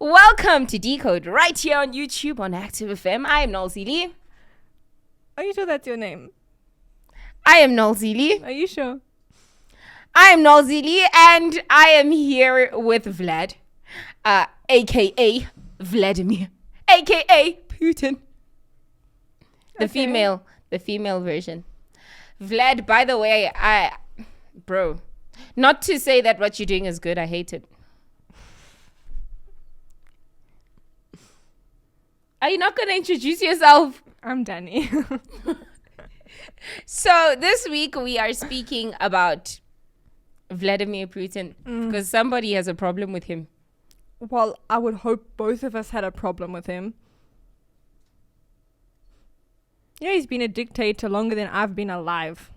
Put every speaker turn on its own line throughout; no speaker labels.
Welcome to Decode right here on YouTube on Active FM. I am Nolzi Lee.
Are you sure that's your name?
I am Nolzi Lee.
Are you sure?
I am Nolzi Lee and I am here with Vlad, aka Vladimir, aka Putin. The female version. Vlad, by the way, bro, not to say that what you're doing is good, I hate it. Are you not going to introduce yourself?
I'm Danny.
So this week we are speaking about Vladimir Putin because somebody has a problem with him.
Well, I would hope both of us had a problem with him. Yeah, he's been a dictator longer than I've been alive.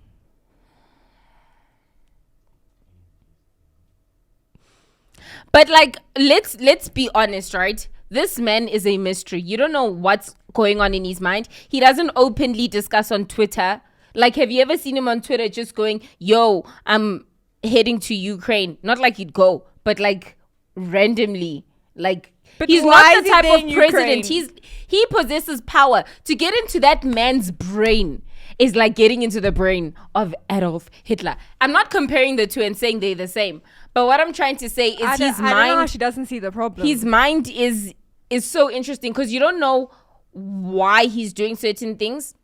But like, let's be honest, right? This man is a mystery. You don't know what's going on in his mind. He doesn't openly discuss on Twitter. Like, have you ever seen him on Twitter just going, yo, I'm heading to Ukraine? Not like he'd go, but like randomly. Like,
but
he's not the type of president. He possesses power. To get into that man's brain is like getting into the brain of Adolf Hitler. I'm not comparing the two and saying they're the same. But what I'm trying to say is I don't know
how she doesn't see the problem.
His mind is so interesting because you don't know why he's doing certain things.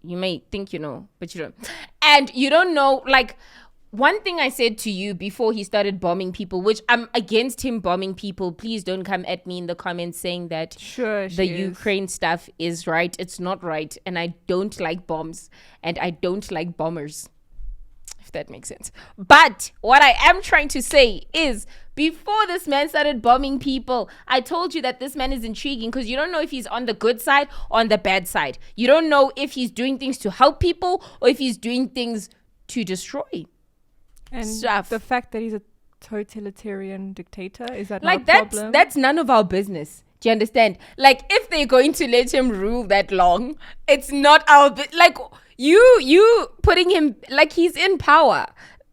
You may think you know, but you don't. And you don't know, like, one thing I said to you before he started bombing people, which I'm against him bombing people. Please don't come at me in the comments saying that the Ukraine stuff is right. It's not right. And I don't like bombs and I don't like bombers. If that makes sense. But what I am trying to say is before this man started bombing people, I told you that this man is intriguing because you don't know if he's on the good side or on the bad side. You don't know if he's doing things to help people or if he's doing things to destroy
and
stuff.
The fact that he's a totalitarian dictator, is that
like
not a problem?
That's none of our business. Do you understand? Like, if they're going to let him rule that long, it's not our like you putting him, like, he's in power.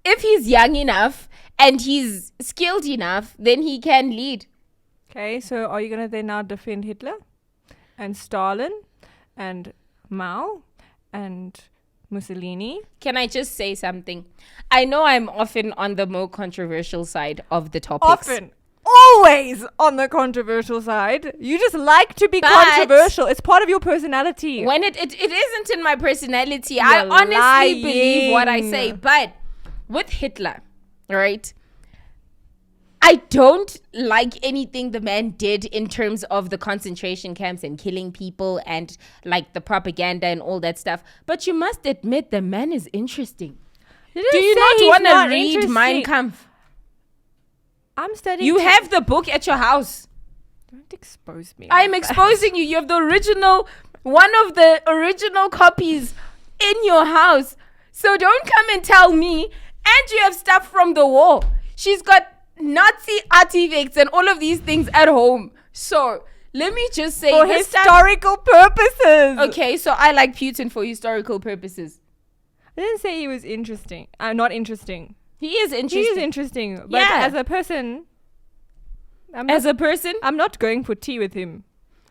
If he's young enough and he's skilled enough, then he can lead.
Okay, so are you going to then now defend Hitler and Stalin and Mao and Mussolini?
Can I just say something? I know I'm often on the more controversial side of the topics.
Often. Always on the controversial side. You just like to be controversial. It's part of your personality.
When it isn't in my personality. I honestly believe what I say. But with Hitler, right? I don't like anything the man did in terms of the concentration camps and killing people and like the propaganda and all that stuff. But you must admit the man is interesting. Do you not want to read Mein Kampf?
I'm studying.
You have the book at your house.
Don't expose me.
I'm exposing you. You have the original, one of the original copies in your house. So don't come and tell me. And you have stuff from the war. She's got Nazi artifacts and all of these things at home. So let me just say,
for historical purposes.
Okay, so I like Putin for historical purposes.
I didn't say he was interesting. Not interesting.
He is interesting.
He is interesting. But as a person... I'm not going for tea with him.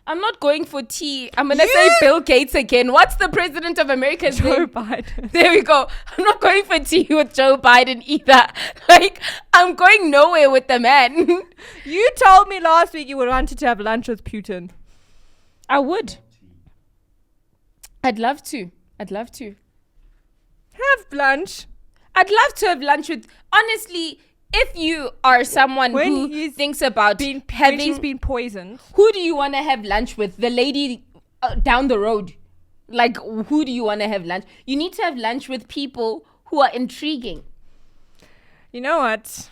I'm not going for tea. I'm going to say Bill Gates again. What's the president of America's name?
Joe Biden.
There we go. I'm not going for tea with Joe Biden either. Like, I'm going nowhere with the man.
You told me last week you wanted to have lunch with Putin.
I would. I'd love to.
Have lunch.
I'd love to have lunch with... Honestly, if you are someone who thinks about
when she's been poisoned...
Who do you want to have lunch with? The lady down the road. Like, who do you want to have lunch? You need to have lunch with people who are intriguing.
You know what?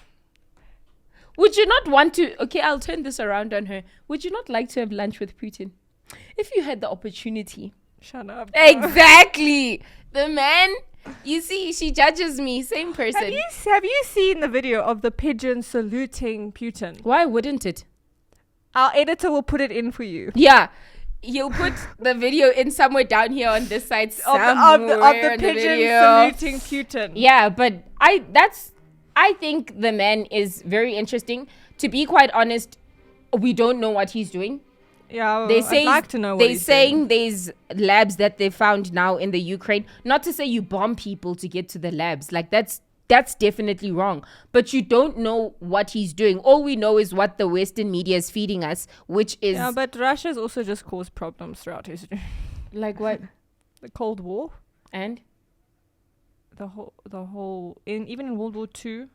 Would you not want to... Okay, I'll turn this around on her. Would you not like to have lunch with Putin? If you had the opportunity.
Shut up.
Exactly. The man... You see, she judges me. Same person.
Have you seen the video of the pigeon saluting Putin?
Why wouldn't it?
Our editor will put it in for you.
Yeah. He'll put the video in somewhere down here on this side.
Of the pigeon saluting Putin.
Yeah, but I think the man is very interesting. To be quite honest, we don't know what he's doing.
Yeah,
They
I'd
say
like to know what
they're
he's
saying
doing.
there's labs that they found now in the Ukraine. Not to say you bomb people to get to the labs. Like that's definitely wrong. But you don't know what he's doing. All we know is what the Western media is feeding us, which is
Yeah, but Russia's also just caused problems throughout history.
like what?
The Cold War,
And
the whole, even in World War II,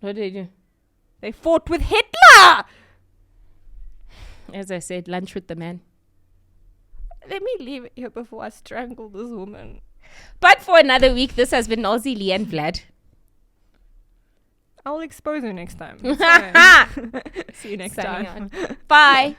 what did they do?
they fought with Hitler.
As I said, lunch with the man.
Let me leave it here before I strangle this woman.
But for another week, this has been Aussie, Lee, and Vlad.
I'll expose her next time. It's fine. See you next
Signing
time.
Bye.